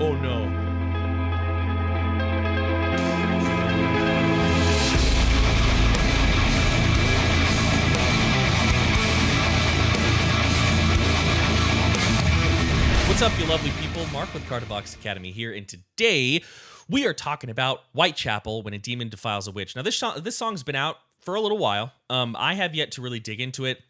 Oh no. What's up, you lovely people? Mark with Kardavox Academy here, and today we are talking about Whitechapel, When a Demon Defiles a Witch. Now, this song's been out for a little while. I have yet to really dig into it.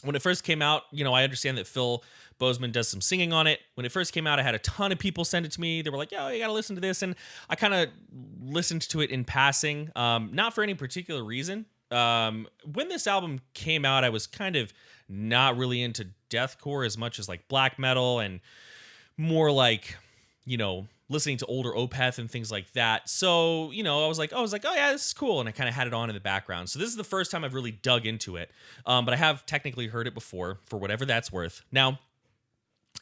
When it first came out, I understand that Phil Bozeman does some singing on it. When it first came out, I had a ton of people send it to me. They were like, yo, you got to listen to this. And I kind of listened to it in passing, not for any particular reason. When this album came out, I was kind of not really into deathcore as much as like black metal and more like, listening to older Opeth and things like that. So, I was like, oh yeah, this is cool. And I kind of had it on in the background. So this is the first time I've really dug into it. But I have technically heard it before, for whatever that's worth. Now,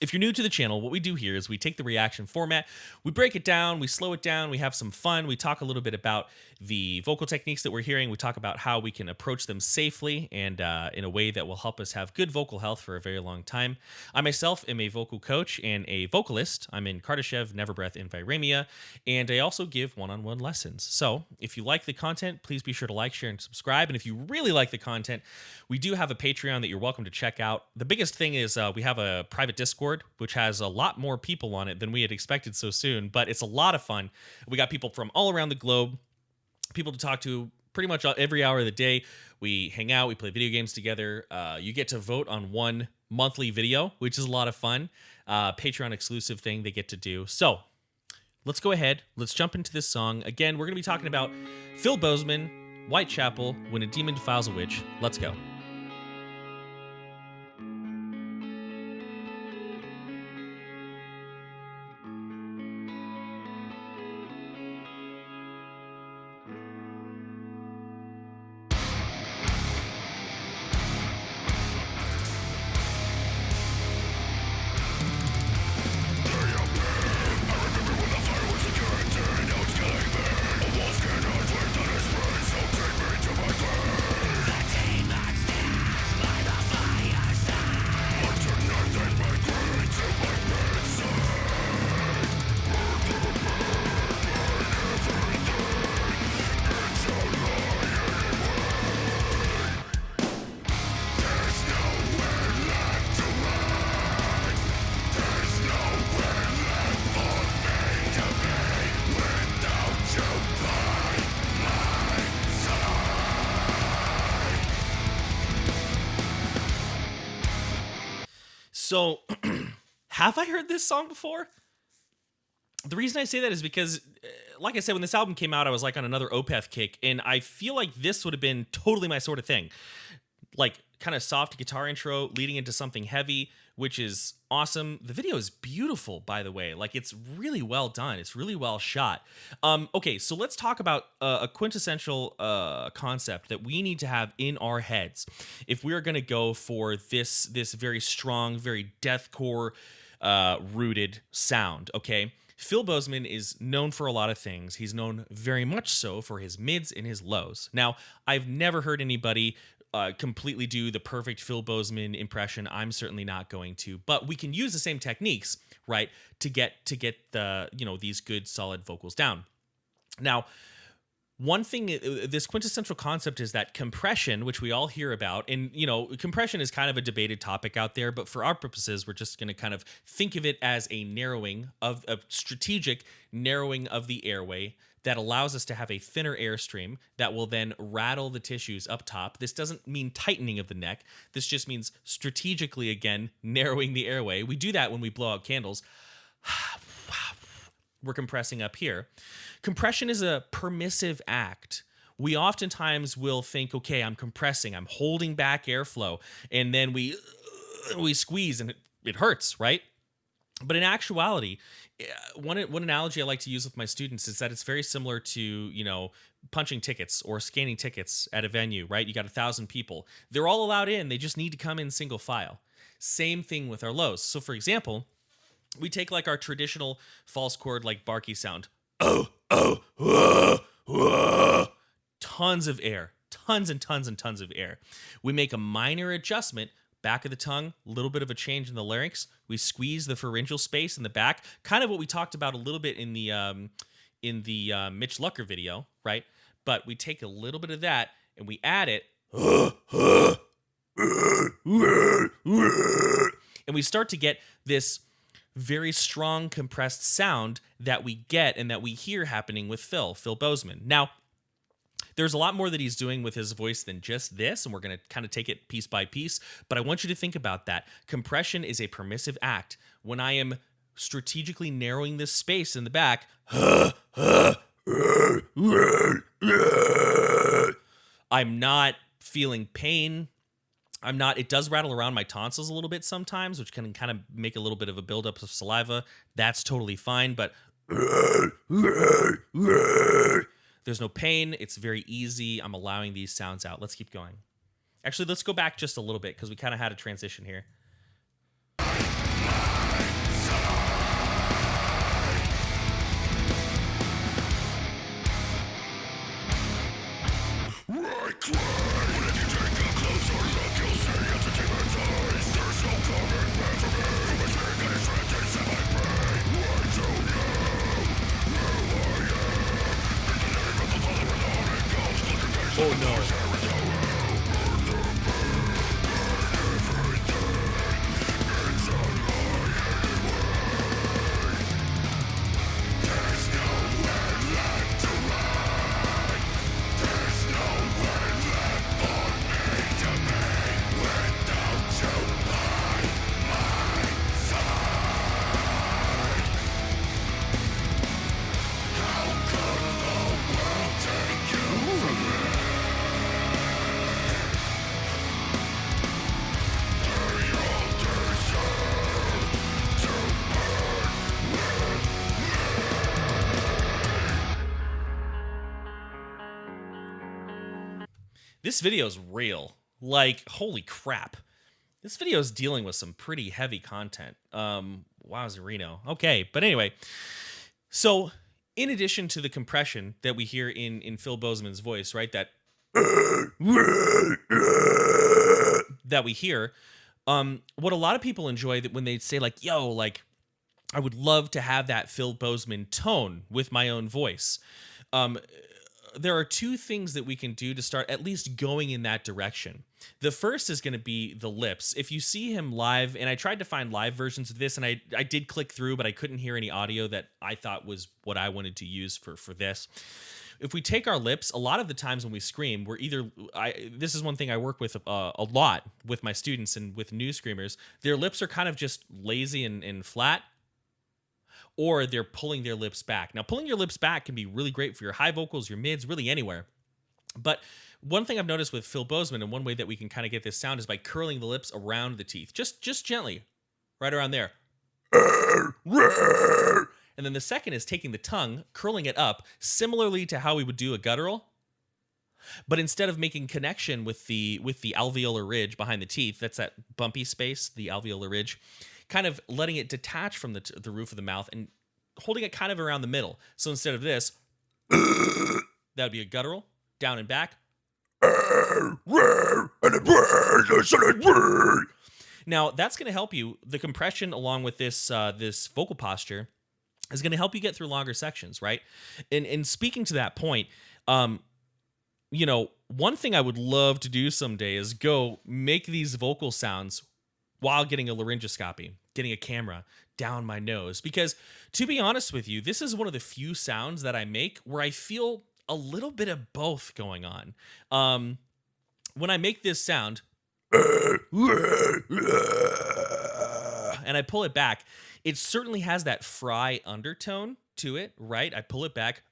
if you're new to the channel, what we do here is we take the reaction format, we break it down, we slow it down, we have some fun, we talk a little bit about the vocal techniques that we're hearing, we talk about how we can approach them safely and in a way that will help us have good vocal health for a very long time. I myself am a vocal coach and a vocalist. I'm in Kardashev, Neverbreath, and Viremia, and I also give one-on-one lessons. So if you like the content, please be sure to like, share, and subscribe. And if you really like the content, we do have a Patreon that you're welcome to check out. The biggest thing is we have a private Discord, which has a lot more people on it than we had expected so soon, but it's a lot of fun. We got people from all around the globe, people to talk to pretty much every hour of the day. We hang out, we play video games together. You get to vote on one monthly video, which is a lot of fun. Patreon exclusive thing they get to do. So let's go ahead. Let's jump into this song. Again, we're going to be talking about Phil Bozeman, Whitechapel, When a Demon Defiles a Witch. Let's go. So, have I heard this song before? The reason I say that is because, like I said, when this album came out, I was like on another Opeth kick, and I feel like this would have been totally my sort of thing. Like, kind of soft guitar intro leading into something heavy, which is awesome. The video is beautiful, by the way. Like, it's really well done. It's really well shot. Okay, so let's talk about a quintessential concept that we need to have in our heads if we're going to go for this very strong, very deathcore rooted sound, okay? Phil Bozeman is known for a lot of things. He's known very much so for his mids and his lows. Now, I've never heard anybody completely do the perfect Phil Bozeman impression. I'm certainly not going to, but we can use the same techniques, right, to get the these good solid vocals down. Now, one thing, this quintessential concept is that compression, which we all hear about, and compression is kind of a debated topic out there, but for our purposes, we're just going to kind of think of it as a narrowing of a strategic narrowing of the airway that allows us to have a thinner airstream that will then rattle the tissues up top. This doesn't mean tightening of the neck. This just means strategically, again, narrowing the airway. We do that when we blow out candles. We're compressing up here. Compression is a permissive act. We oftentimes will think, okay, I'm compressing, I'm holding back airflow, and then we squeeze and it hurts, right? But in actuality, one analogy I like to use with my students is that it's very similar to, punching tickets or scanning tickets at a venue, right? You got 1,000 people. They're all allowed in. They just need to come in single file. Same thing with our lows. So for example, we take like our traditional false chord, like Barky sound. Tons of air, tons and tons and tons of air. We make a minor adjustment back of the tongue, a little bit of a change in the larynx. We squeeze the pharyngeal space in the back, kind of what we talked about a little bit in the Mitch Lucker video, right? But we take a little bit of that and we add it, and we start to get this very strong compressed sound that we get and that we hear happening with Phil Bozeman. Now, there's a lot more that he's doing with his voice than just this, and we're going to kind of take it piece by piece, but I want you to think about that. Compression is a permissive act. When I am strategically narrowing this space in the back, I'm not feeling pain. It does rattle around my tonsils a little bit sometimes, which can kind of make a little bit of a buildup of saliva. That's totally fine, but there's no pain. It's very easy. I'm allowing these sounds out. Let's keep going. Actually, let's go back just a little bit because we kind of had a transition here. Oh no. This video is real. Like, holy crap. This video is dealing with some pretty heavy content. Wowzerino. Okay, but anyway. So, in addition to the compression that we hear in Phil Bozeman's voice, right, that we hear, what a lot of people enjoy that when they say, like, yo, like, I would love to have that Phil Bozeman tone with my own voice. There are two things that we can do to start at least going in that direction. The first is going to be the lips. If you see him live, and I tried to find live versions of this, and I did click through, but I couldn't hear any audio that I thought was what I wanted to use for this. If we take our lips, a lot of the times when we scream, we're either, this is one thing I work with a lot with my students and with new screamers, their lips are kind of just lazy and flat, or they're pulling their lips back. Now, pulling your lips back can be really great for your high vocals, your mids, really anywhere. But one thing I've noticed with Phil Bozeman, and one way that we can kind of get this sound is by curling the lips around the teeth. Just gently, right around there. And then the second is taking the tongue, curling it up, similarly to how we would do a guttural. But instead of making connection with the alveolar ridge behind the teeth, that's that bumpy space, the alveolar ridge, kind of letting it detach from the roof of the mouth and holding it kind of around the middle. So instead of this, that would be a guttural, down and back. Now, that's going to help you. The compression along with this vocal posture is going to help you get through longer sections, right? And speaking to that point, you know, one thing I would love to do someday is go make these vocal sounds while getting a laryngoscopy, getting a camera down my nose. Because to be honest with you, this is one of the few sounds that I make where I feel a little bit of both going on. When I make this sound, and I pull it back, it certainly has that Fry undertone to it, right? I pull it back,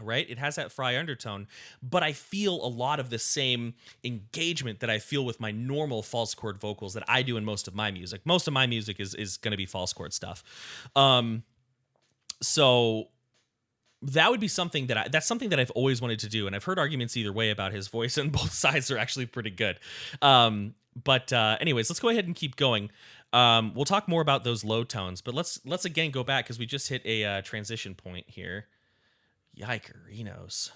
right? It has that Fry undertone, but I feel a lot of the same engagement that I feel with my normal false chord vocals that I do in most of my music. Most of my music is going to be false chord stuff. So that would be something that's something that I've always wanted to do, and I've heard arguments either way about his voice, and both sides are actually pretty good. But anyways, let's go ahead and keep going. We'll talk more about those low tones, but let's again go back because we just hit a transition point here. Yikerinos.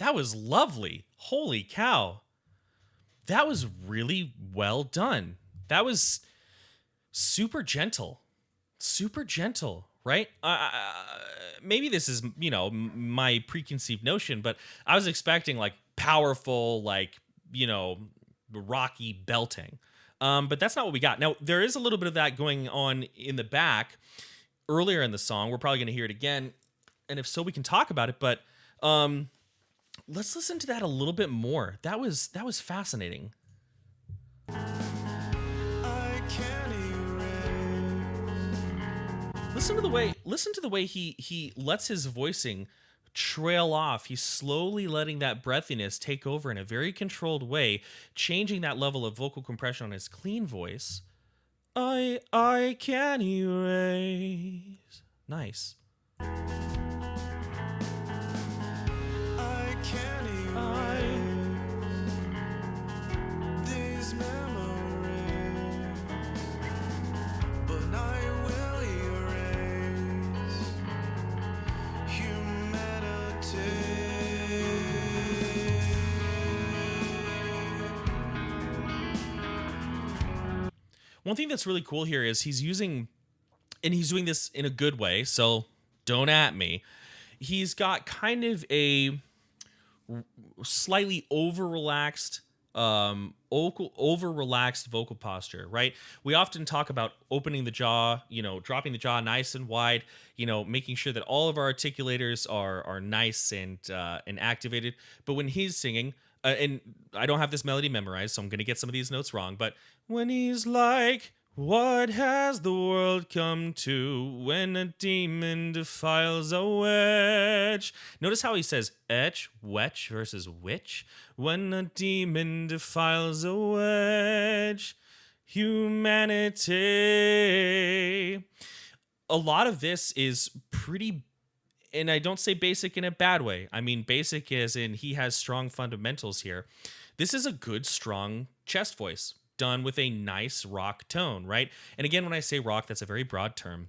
That was lovely. Holy cow. That was really well done. That was super gentle. Super gentle, right? Maybe this is, my preconceived notion, but I was expecting like powerful, like, rocky belting. But that's not what we got. Now, there is a little bit of that going on in the back earlier in the song. We're probably going to hear it again. And if so, we can talk about it. But let's listen to that a little bit more. That was fascinating. Listen to the way he lets his voicing trail off. He's slowly letting that breathiness take over in a very controlled way, changing that level of vocal compression on his clean voice. I can erase. Nice. I can erase these memories, but I will erase humanity. One thing that's really cool here is he's doing this in a good way, so don't at me. He's got kind of a slightly over-relaxed vocal posture, right? We often talk about opening the jaw, dropping the jaw nice and wide, making sure that all of our articulators are nice and activated. But when he's singing, and I don't have this melody memorized, so I'm going to get some of these notes wrong, but when he's like, what has the world come to when a demon defiles a witch? Notice how he says etch, wetch versus witch. When a demon defiles a witch, humanity. A lot of this is pretty, and I don't say basic in a bad way. I mean basic as in he has strong fundamentals here. This is a good, strong chest voice, done with a nice rock tone, right? And again, when I say rock, that's a very broad term.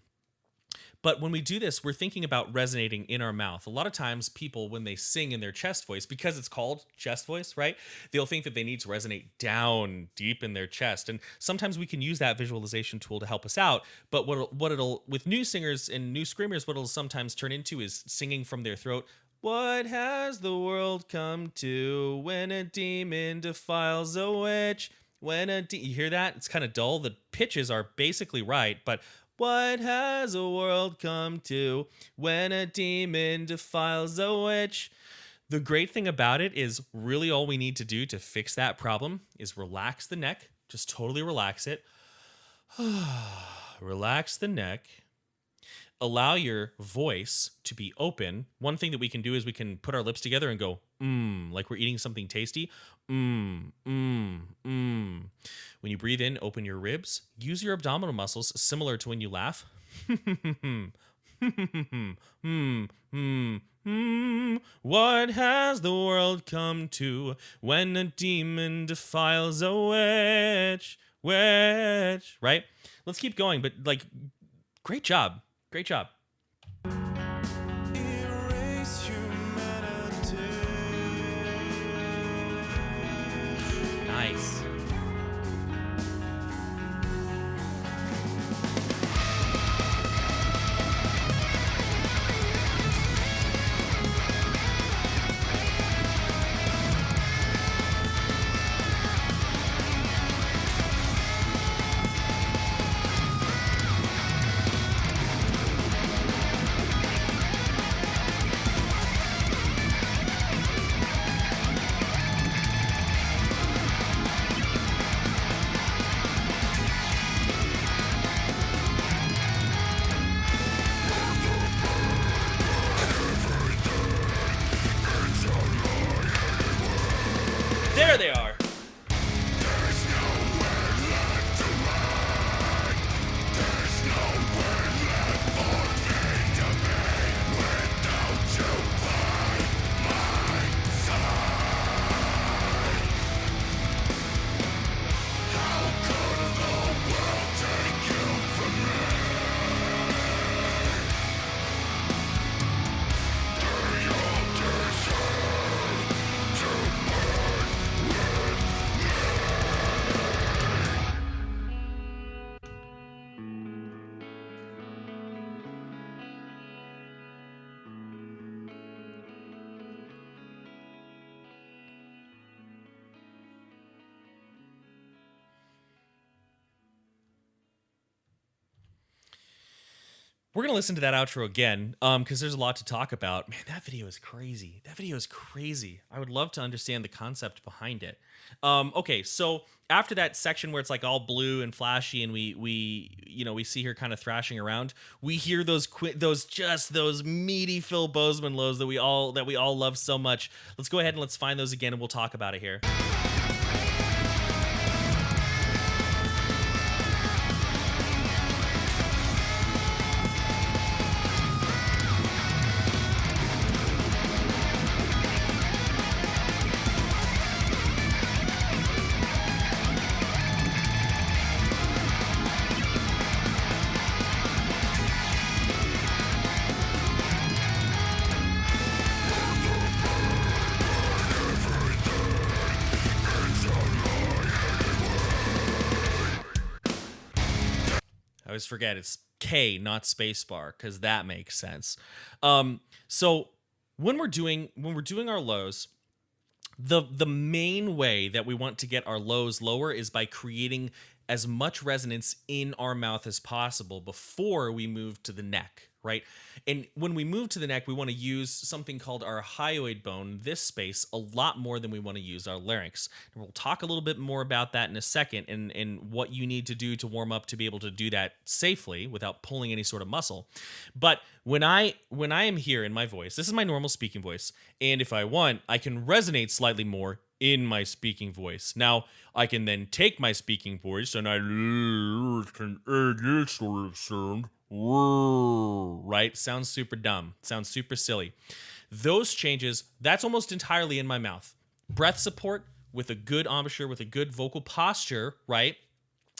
But when we do this, we're thinking about resonating in our mouth. A lot of times people, when they sing in their chest voice, because it's called chest voice, right? They'll think that they need to resonate down deep in their chest. And sometimes we can use that visualization tool to help us out. But what it'll with new singers and new screamers, what it'll sometimes turn into is singing from their throat. What has the world come to when a demon defiles a witch? You hear that? It's kind of dull. The pitches are basically right, but what has a world come to when a demon defiles a witch? The great thing about it is really all we need to do to fix that problem is relax the neck. Just totally relax it. Relax the neck. Allow your voice to be open. One thing that we can do is we can put our lips together and go, like we're eating something tasty. When you breathe in, open your ribs. Use your abdominal muscles similar to when you laugh. What has the world come to when a demon defiles a witch? Right? Let's keep going, but great job. Great job. Erase humanity. Nice. We're going to listen to that outro again because there's a lot to talk about. Man, that video is crazy. That video is crazy. I would love to understand the concept behind it. Okay, so after that section where it's like all blue and flashy and we see her kind of thrashing around, we hear those meaty Phil Bozeman lows that we all love so much. Let's go ahead and let's find those again and we'll talk about it here. I always forget it's K, not spacebar, because that makes sense. So when we're doing our lows, the main way that we want to get our lows lower is by creating as much resonance in our mouth as possible before we move to the neck, right? And when we move to the neck, we want to use something called our hyoid bone, this space, a lot more than we want to use our larynx. And we'll talk a little bit more about that in a second and what you need to do to warm up to be able to do that safely without pulling any sort of muscle. But when I am here in my voice, this is my normal speaking voice, and if I want, I can resonate slightly more in my speaking voice. Now, I can then take my speaking voice and I can add this sort of sound. Right? Sounds super dumb. Sounds super silly. Those changes, that's almost entirely in my mouth. Breath support with a good embouchure, with a good vocal posture, right,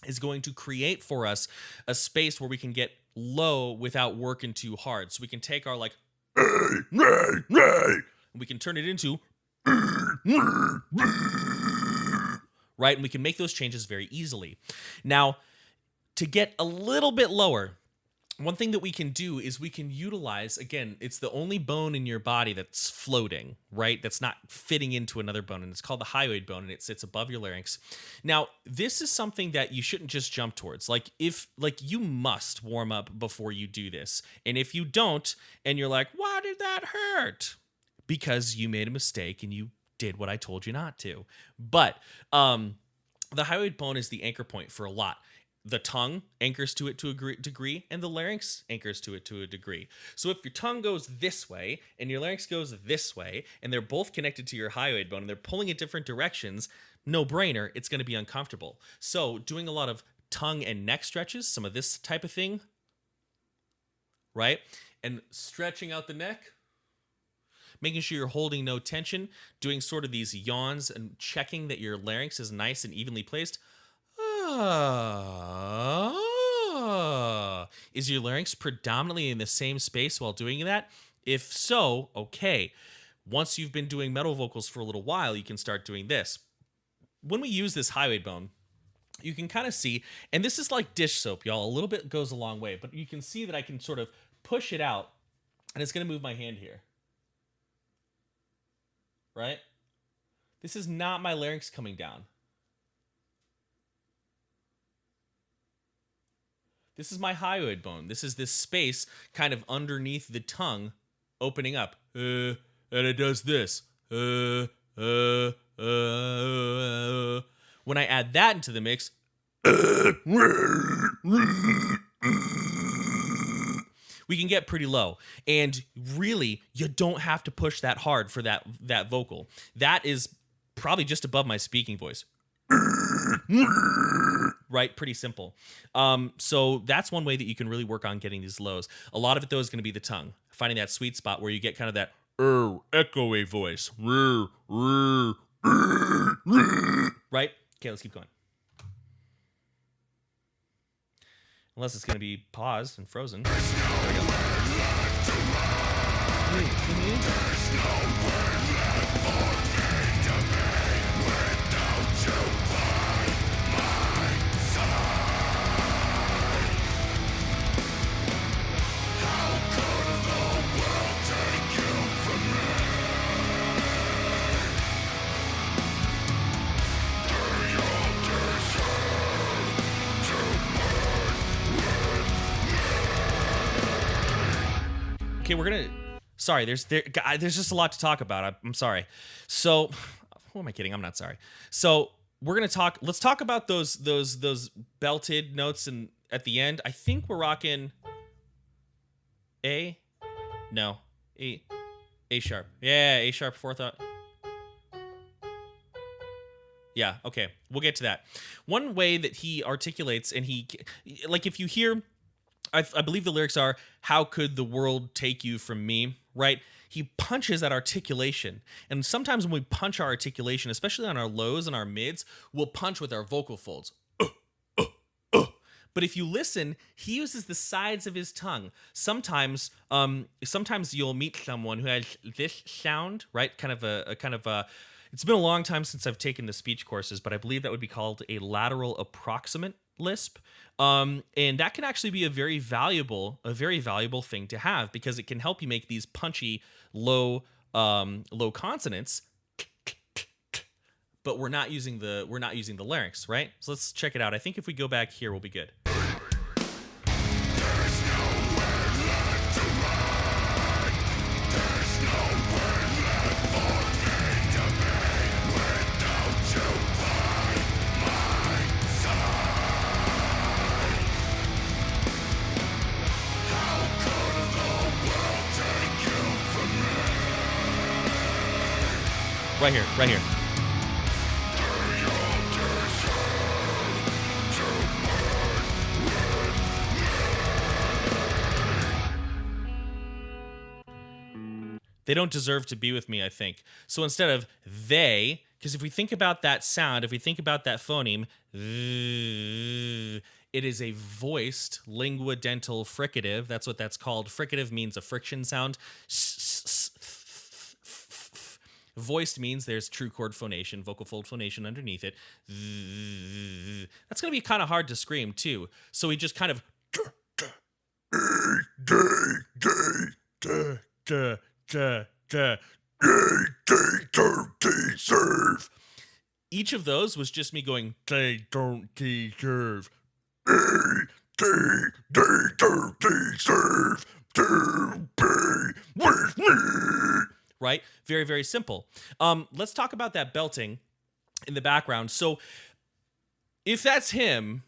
is going to create for us a space where we can get low without working too hard. So we can take our like, and we can turn it into, right? And we can make those changes very easily. Now, to get a little bit lower, one thing that we can do is we can utilize, again, it's the only bone in your body that's floating, right? That's not fitting into another bone, and it's called the hyoid bone, and it sits above your larynx. Now, this is something that you shouldn't just jump towards. You must warm up before you do this. And if you don't, and you're like, why did that hurt? Because you made a mistake and you did what I told you not to. But the hyoid bone is the anchor point for a lot. The tongue anchors to it to a degree, and the larynx anchors to it to a degree. So if your tongue goes this way and your larynx goes this way, and they're both connected to your hyoid bone and they're pulling in different directions, no brainer, it's going to be uncomfortable. So doing a lot of tongue and neck stretches, some of this type of thing, right? And stretching out the neck, making sure you're holding no tension, doing sort of these yawns and checking that your larynx is nice and evenly placed. Is your larynx predominantly in the same space while doing that? If so, okay. Once you've been doing metal vocals for a little while, you can start doing this. When we use this hyoid bone, you can kind of see, and this is like dish soap, y'all. A little bit goes a long way, but you can see that I can sort of push it out, and it's going to move my hand here. Right? This is not my larynx coming down. This is my hyoid bone. This is this space kind of underneath the tongue opening up. And it does this. When I add that into the mix, we can get pretty low. And really, you don't have to push that hard for that vocal. That is probably just above my speaking voice. Right? Pretty simple. So that's one way that you can really work on getting these lows. A lot of it, though, is going to be the tongue. Finding that sweet spot where you get kind of that echoey voice. Right? Okay, let's keep going. Unless it's going to be paused and frozen. There we go. There's nowhere left for me to be without you by my side. How could the world take you from me? They all deserve to burn with me. Okay, we're gonna. Sorry, there's just a lot to talk about. I'm sorry. So, who am I kidding? I'm not sorry. So we're gonna talk. Let's talk about those belted notes and at the end. I think we're rocking A. No, A sharp. Yeah, A sharp fourth. Yeah. Okay, we'll get to that. One way that he articulates, and like if you hear. I believe the lyrics are, "How could the world take you from me?" Right? He punches at articulation. And sometimes when we punch our articulation, especially on our lows and our mids, we'll punch with our vocal folds. But if you listen, he uses the sides of his tongue. Sometimes you'll meet someone who has this sound, right? Kind of a it's been a long time since I've taken the speech courses, but I believe that would be called a lateral approximant lisp. And that can actually be a very valuable thing to have, because it can help you make these punchy low consonants, but we're not using the larynx, right? So let's check it out. I think if we go back here, we'll be good. Right here. They don't deserve to be with me, I think. So instead of they, because if we think about that sound, if we think about that phoneme, it is a voiced linguodental fricative. That's what that's called. Fricative means a friction sound. Voiced means there's true chord phonation, vocal fold phonation underneath it. That's going to be kind of hard to scream, too. So we just kind of... Each of those was just me going, they don't deserve. They don't deserve to be with me. Right? Very, very simple. Let's talk about that belting in the background. So if that's him,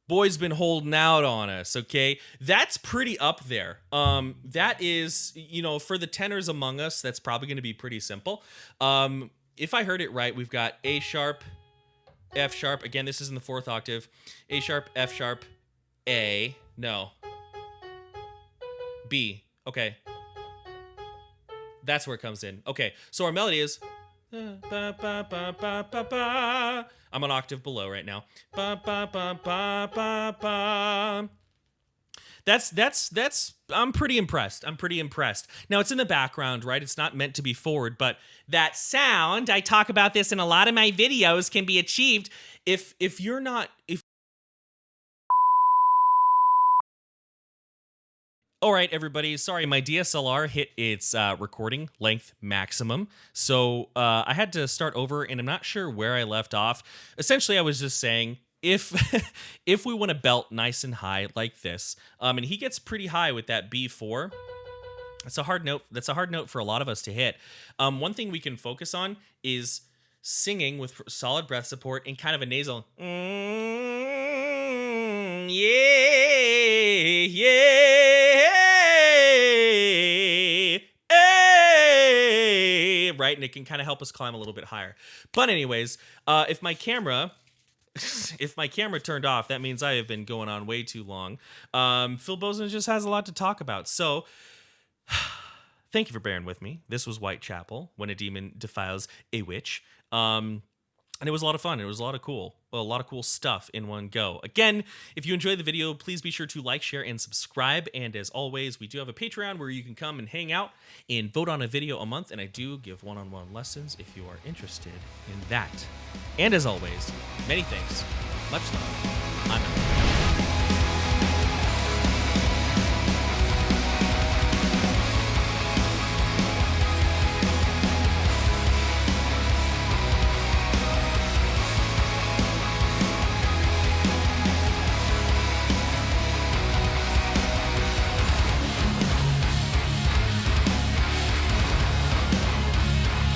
boy's been holding out on us, okay? That's pretty up there. That is, for the tenors among us, that's probably going to be pretty simple. If I heard it right, we've got A sharp, F sharp. Again, this is in the fourth octave. A sharp, F sharp, A. No. B. Okay. That's where it comes in. Okay, so our melody is... I'm an octave below right now. That's I'm pretty impressed. Now it's in the background, right? It's not meant to be forward, but that sound, I talk about this in a lot of my videos, can be achieved if you're not... All right, everybody. Sorry, my DSLR hit its recording length maximum, so I had to start over, and I'm not sure where I left off. Essentially, I was just saying, if we want to belt nice and high like this, and he gets pretty high with that B4, that's a hard note. That's a hard note for a lot of us to hit. One thing we can focus on is singing with solid breath support and kind of a nasal. Right, and it can kind of help us climb a little bit higher. But anyways, if my camera turned off, that means I have been going on way too long. Phil Bozeman just has a lot to talk about. So thank you for bearing with me. This was Whitechapel, When a Demon Defiles a Witch. And it was a lot of fun. It was a lot of cool stuff in one go. Again, if you enjoyed the video, please be sure to like, share, and subscribe. And as always, we do have a Patreon where you can come and hang out and vote on a video a month. And I do give one-on-one lessons if you are interested in that. And as always, many thanks. Much love. I'm out.